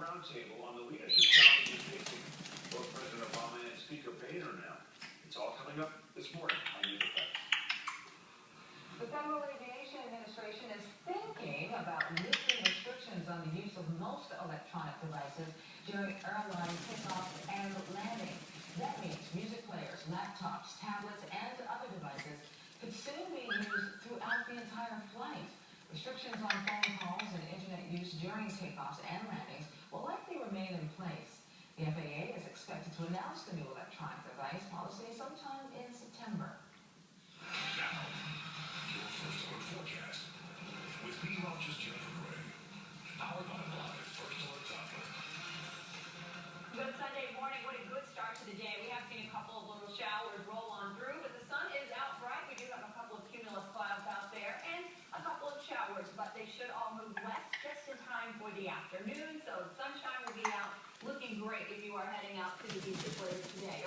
roundtable on the leadership challenges facing both President Obama and Speaker Boehner now. It's all coming up this morning on News Effect. The Federal Aviation Administration is thinking about lifting restrictions on the use of most electronic devices during airline takeoffs and landings. That means music players, laptops, tablets, and other devices could soon be used throughout the entire flight. Restrictions on phone calls and internet use during takeoffs and landings will likely remain in place. The FAA is expected to announce the new electronic device policy sometime in September. Now, your first alert forecast with meteorologist Jennifer Gray. Powered by Live First Alert Doppler. Good Sunday morning. What a good start to the day. We have seen a couple of little showers roll on through, but the sun is out bright. We do have a couple of cumulus clouds out there and a couple of showers, but they should all move west just in time for the afternoon. So sunshine will be out looking great if you are heading out to the beach today.